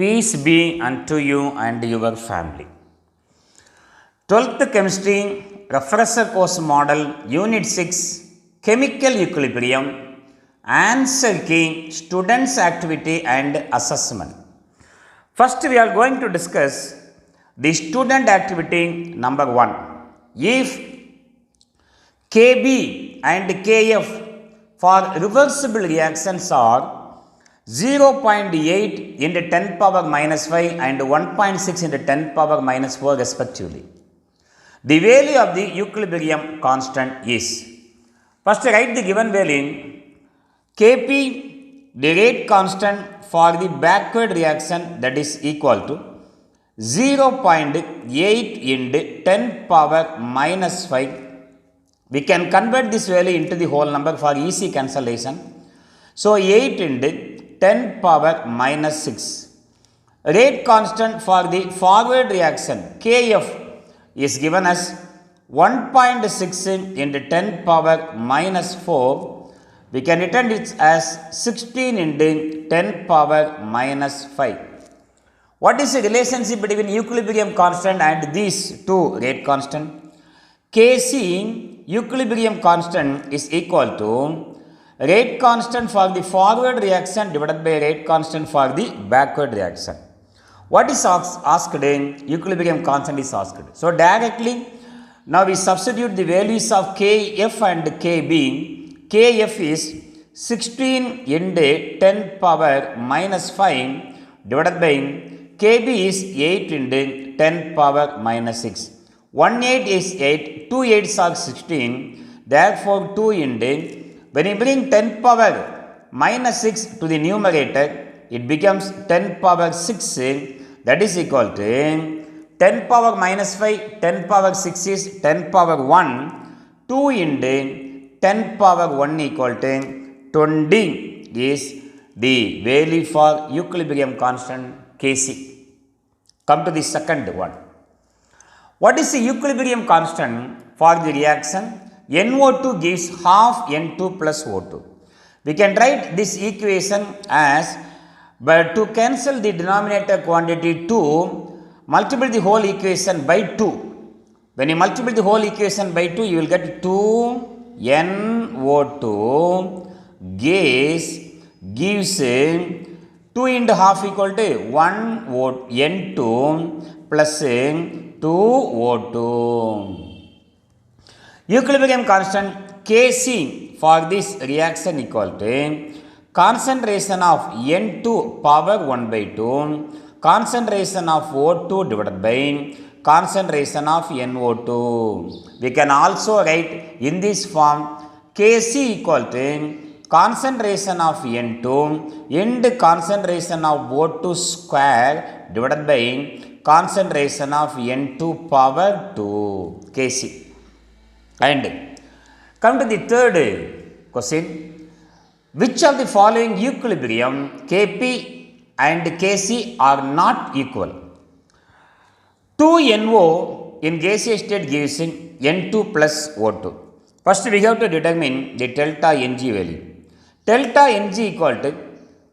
Peace be unto you and your family. 12th Chemistry Refresher Course Model Unit 6 Chemical Equilibrium. Answer key, Students Activity and Assessment. First we are going to discuss the student activity number 1. If Kb and Kf for reversible reactions are 0.8 into 10 power minus 5 and 1.6 into 10 power minus 4 respectively. The value of the equilibrium constant is, first write the given value, Kp, the rate constant for the backward reaction, that is equal to 0.8 into 10 power minus 5. We can convert this value into the whole number for easy cancellation. So 8 into 10 power minus 6. Rate constant for the forward reaction Kf is given as 1.6 into 10 power minus 4. We can write it as 16 into 10 power minus 5. What is the relationship between equilibrium constant and these two rate constant? Kc equilibrium constant is equal to rate constant for the forward reaction divided by rate constant for the backward reaction. What is asked in equilibrium constant is asked. So directly now we substitute the values of Kf and Kb. Kf is 16 into 10 power minus 5 divided by Kb is 8 into 10 power minus 6. 1 8 is 8, 2 8s are 16, therefore 2 into, when you bring 10 power minus 6 to the numerator, it becomes 10 power 6, that is equal to 10 power minus 5, 10 power 6 is 10 power 1, 2 into 10 power 1 equal to 20 is the value for equilibrium constant Kc. Come to the second one. What is the equilibrium constant for the reaction? NO2 gives half N2 plus O2. We can write this equation as, but to cancel the denominator quantity 2, multiply the whole equation by 2. When you multiply the whole equation by 2, you will get 2 NO2 gas gives 2 into half equal to 1 N2 plus 2 O2. Equilibrium constant Kc for this reaction equal to concentration of N2 power 1 by 2, concentration of O2 divided by concentration of NO2. We can also write in this form Kc equal to concentration of N2 into concentration of O2 square divided by concentration of N2 power 2 Kc. And come to the third question. Which of the following equilibrium Kp and Kc are not equal? 2NO in gaseous state gives N2 plus O2. First we have to determine the delta Ng value. Delta Ng equal to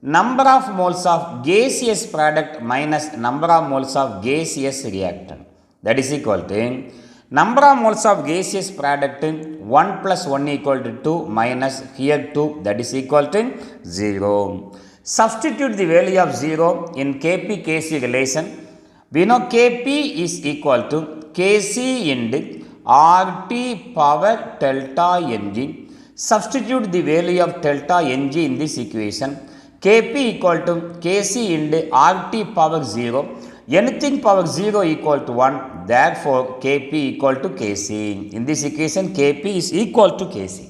number of moles of gaseous product minus number of moles of gaseous reactant. That is equal to number of moles of gaseous product 1 plus 1 equal to 2 minus here 2, that is equal to 0. Substitute the value of 0 in Kp Kc relation. We know Kp is equal to Kc into RT power delta Ng. Substitute the value of delta Ng in this equation. Kp equal to Kc into RT power 0. Anything power 0 equal to 1, therefore Kp equal to Kc. In this equation Kp is equal to Kc.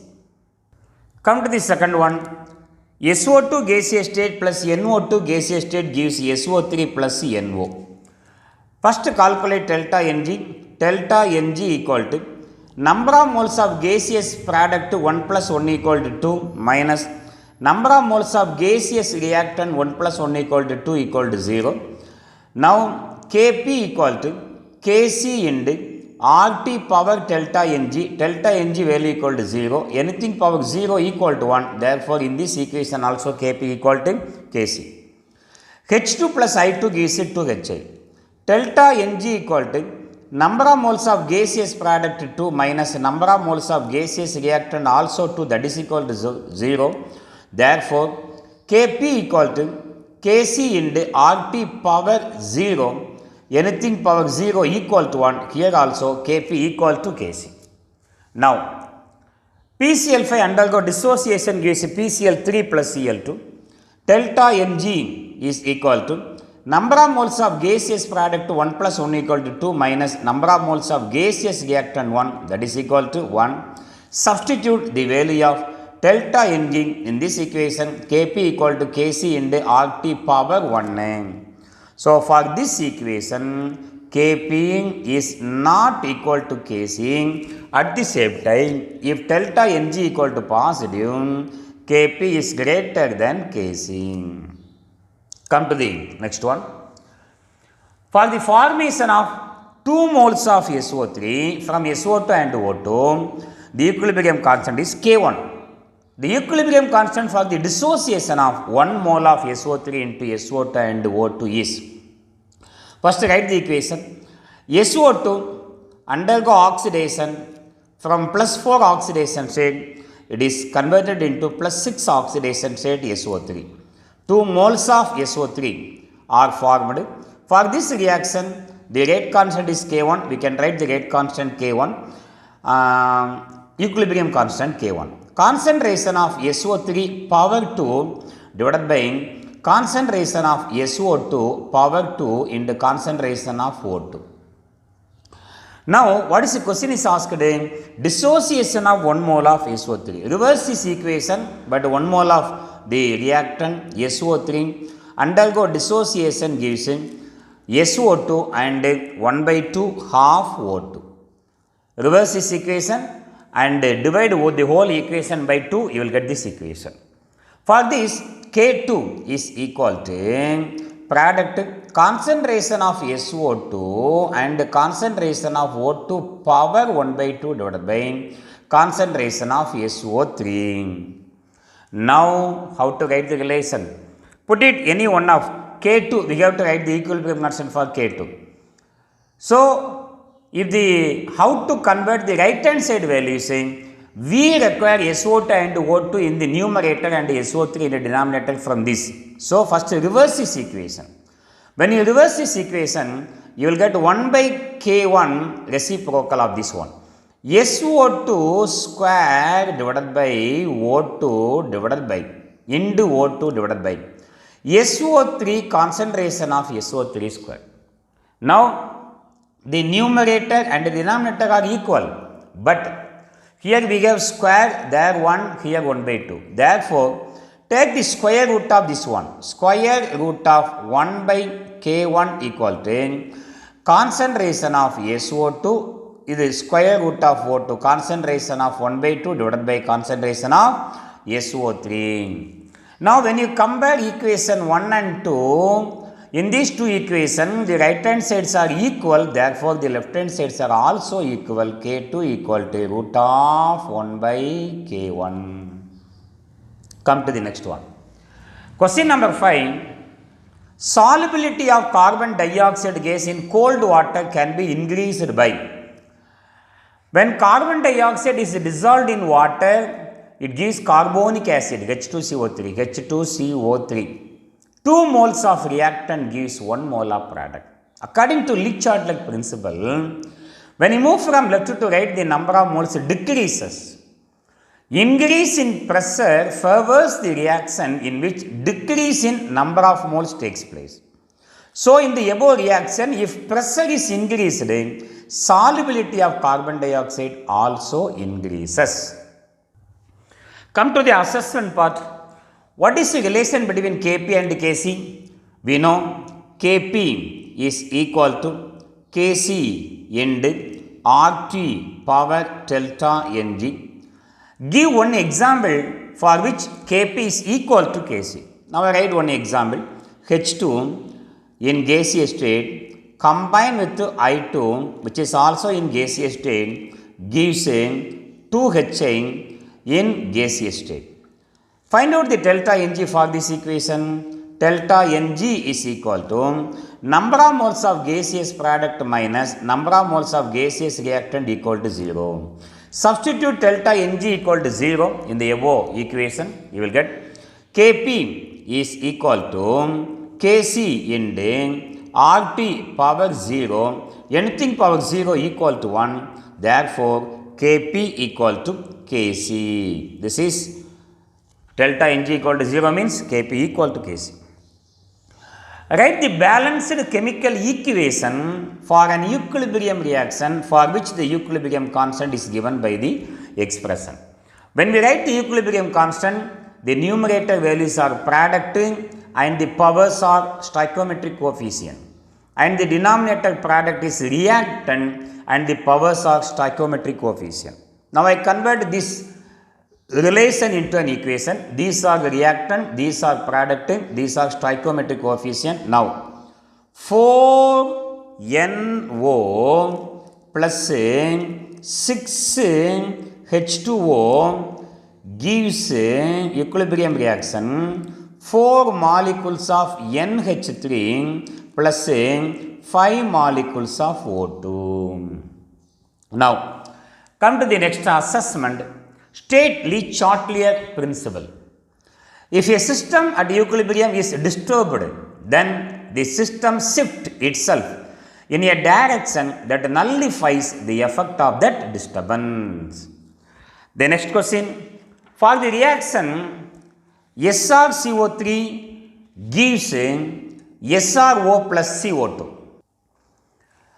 Come to the second one. SO2 gaseous state plus NO2 gaseous state gives SO3 plus NO. First calculate delta Ng. Delta Ng equal to number of moles of gaseous product 1 plus 1 equal to 2 minus number of moles of gaseous reactant 1 plus 1 equal to 2 equal to 0. Now Kp equal to Kc into RT power delta Ng. Delta Ng value equal to 0. Anything power 0 equal to 1. Therefore in this equation also Kp equal to Kc. H2 plus I2 gives it to HI. Delta Ng equal to number of moles of gaseous product 2 minus number of moles of gaseous reactant also 2, that is equal to 0. Therefore, Kp equal to Kc into Rp power 0, anything power 0 equal to 1, here also Kp equal to Kc. Now, PCl5 undergo dissociation gives PCl3 plus Cl2. Delta Ng is equal to number of moles of gaseous product 1 plus 1 equal to 2 minus number of moles of gaseous reactant 1, that is equal to 1. Substitute the value of delta Ng in this equation, Kp equal to Kc into Rt power 1. So, for this equation, Kp is not equal to Kc. At the same time, if delta Ng equal to positive, Kp is greater than Kc. Come to the next one. For the formation of 2 moles of SO3 from SO2 and O2, the equilibrium constant is K1. The equilibrium constant for the dissociation of 1 mole of SO3 into SO2 and O2 is, first write the equation. SO2 undergo oxidation from plus 4 oxidation state, it is converted into plus 6 oxidation state SO3. 2 moles of SO3 are formed. For this reaction, the rate constant is K1. We can write the rate constant K1, equilibrium constant K1. Concentration of SO3 power 2 divided by concentration of SO2 power 2 into concentration of O2. Now, what is the question is asked? Dissociation of 1 mole of SO3. Reverse this equation, but 1 mole of the reactant SO3 undergo dissociation gives SO2 and 1 by 2 half O2. Reverse this equation and divide the whole equation by 2, you will get this equation. For this, K2 is equal to product concentration of SO2 and concentration of O2 power 1 by 2 divided by concentration of SO3. Now, how to write the relation? Put it any one of K2, we have to write the equilibrium constant for K2. So, if the how to convert the right hand side value saying, we require SO2 and O2 in the numerator and SO3 in the denominator from this. So, first reverse this equation. When you reverse this equation, you will get 1 by K1 reciprocal of this one. SO2 square divided by O2 divided by into O2 divided by SO3 concentration of SO3 square. Now, the numerator and the denominator are equal, but here we have square, there 1, here 1 by 2. Therefore, take the square root of this one. Square root of 1 by K1 equal to concentration of SO2 is the square root of O2, concentration of 1 by 2 divided by concentration of SO3. Now, when you compare equation 1 and 2, in these two equations, the right hand sides are equal, therefore, the left hand sides are also equal. K2 equal to root of 1 by K1. Come to the next one. Question number 5. Solubility of carbon dioxide gas in cold water can be increased by. When carbon dioxide is dissolved in water, it gives carbonic acid H2CO3. H2CO3. 2 moles of reactant gives 1 mole of product. According to Le-Chatelet principle, when you move from left to right, the number of moles decreases. Increase in pressure favors the reaction in which decrease in number of moles takes place. So, in the above reaction, if pressure is increased, solubility of carbon dioxide also increases. Come to the assessment part. What is the relation between Kp and Kc? We know Kp is equal to Kc into Rt power delta Ng. Give one example for which Kp is equal to Kc. Now, I write one example. H2 in gaseous state combined with I2, which is also in gaseous state, gives 2HI in gaseous state. Find out the delta Ng for this equation. delta Ng is equal to number of moles of gaseous product minus number of moles of gaseous reactant equal to 0. Substitute delta Ng equal to 0 in the above equation. You will get Kp is equal to Kc into RT power 0. Anything power 0 equal to 1. Therefore, Kp equal to Kc. This is delta Ng equal to 0 means Kp equal to Kc. Write the balanced chemical equation for an equilibrium reaction for which the equilibrium constant is given by the expression. When we write the equilibrium constant, the numerator values are product and the powers are stoichiometric coefficient. And the denominator product is reactant and the powers are stoichiometric coefficient. Now I convert this relation into an equation. These are the reactant, these are product, these are stoichiometric coefficient. Now 4NO plus 6H2O gives equilibrium reaction 4 molecules of NH3 plus 5 molecules of O2. Now come to the next assessment. State Le Chatelier principle. If a system at equilibrium is disturbed, then the system shifts itself in a direction that nullifies the effect of that disturbance. The next question, for the reaction SrCO3 gives SrO plus CO2.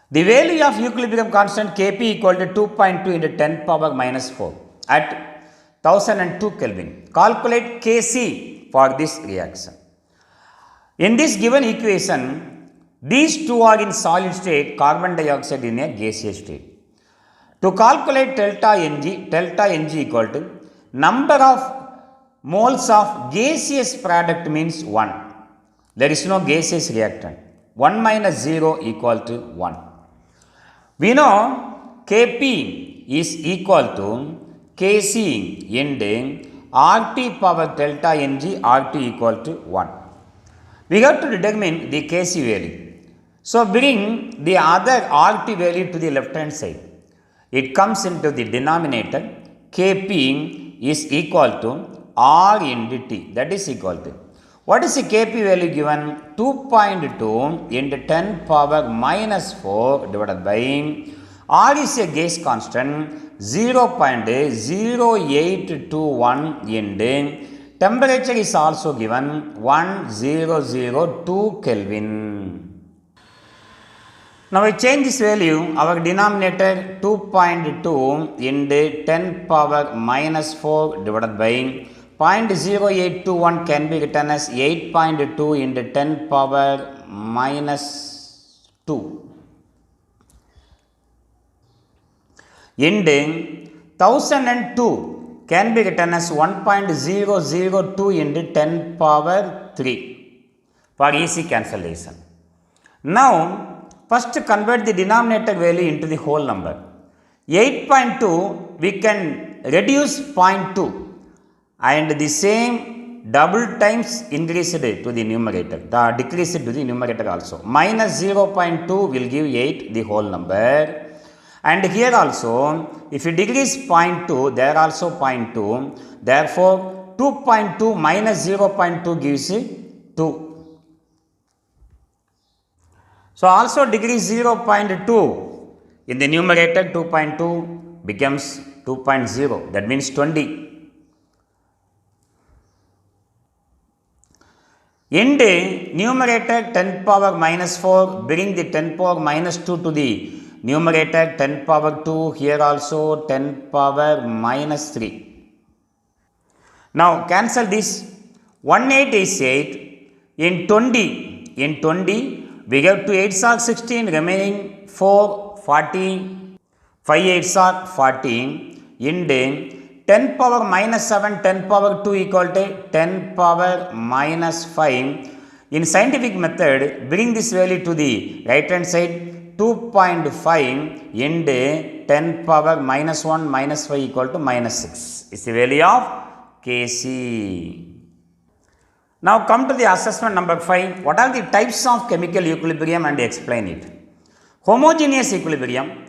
The value of equilibrium constant Kp equal to 2.2 into 10 power minus 4 at 1002 Kelvin. Calculate Kc for this reaction. In this given equation, these two are in solid state, carbon dioxide in a gaseous state. To calculate delta Ng equal to number of moles of gaseous product means 1. There is no gaseous reactant. 1 minus 0 equal to 1. We know Kp is equal to Kc into RT power delta Ng, RT equal to 1. We have to determine the Kc value. So bring the other RT value to the left hand side. It comes into the denominator. Kp is equal to R into T. That is equal to. What is the Kp value given? 2.2 into 10 power minus 4 divided by R is a gas constant 0.0821 into temperature is also given 1002 Kelvin. Now we change this value, our denominator 2.2 into 10 power minus 4 divided by 0.0821 can be written as 8.2 into 10 power minus 2. Into 1002 can be written as 1.002 into 10 power 3 for easy cancellation. Now, first convert the denominator value into the whole number. 8.2 we can reduce 0.2 and the same double times increased to the numerator, decreased to the numerator also. Minus 0.2 will give 8 the whole number. And here also, if you decrease 0.2, there also 0.2. Therefore, 2.2 minus 0.2 gives 2. So, also decrease 0.2 in the numerator, 2.2 becomes 2.0. That means 20. In the numerator 10 power minus 4, bring the 10 power minus 2 to the numerator, 10 power 2, here also 10 power minus 3. Now cancel this. 18 is 8. In 20 we have 2 8s are 16, remaining 4 40, 5 8s are 14. In 10 power minus 7, 10 power 2 equal to 10 power minus 5. In scientific method, bring this value to the right hand side. 2.5 into 10 power minus 1 minus 5 equal to minus 6 is the value of Kc. Now come to the assessment number 5. What are the types of chemical equilibrium and explain it. Homogeneous equilibrium.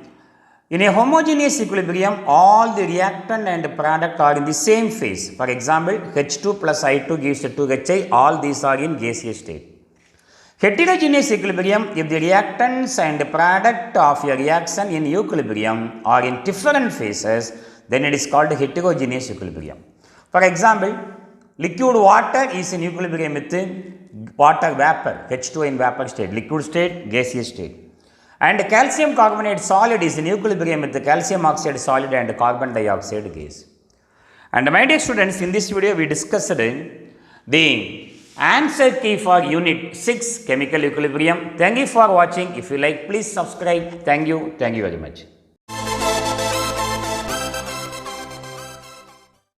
In a homogeneous equilibrium, all the reactant and product are in the same phase. For example, H2 plus I2 gives 2HI. All these are in gaseous state. Heterogeneous equilibrium, if the reactants and product of a reaction in equilibrium are in different phases, then it is called heterogeneous equilibrium. For example, liquid water is in equilibrium with water vapor, H2 in vapor state, liquid state, gaseous state. And calcium carbonate solid is in equilibrium with the calcium oxide solid and carbon dioxide gas. And my dear students, in this video we discussed the answer key for unit 6 chemical equilibrium. Thank you for watching. If you like, please subscribe. Thank you very much.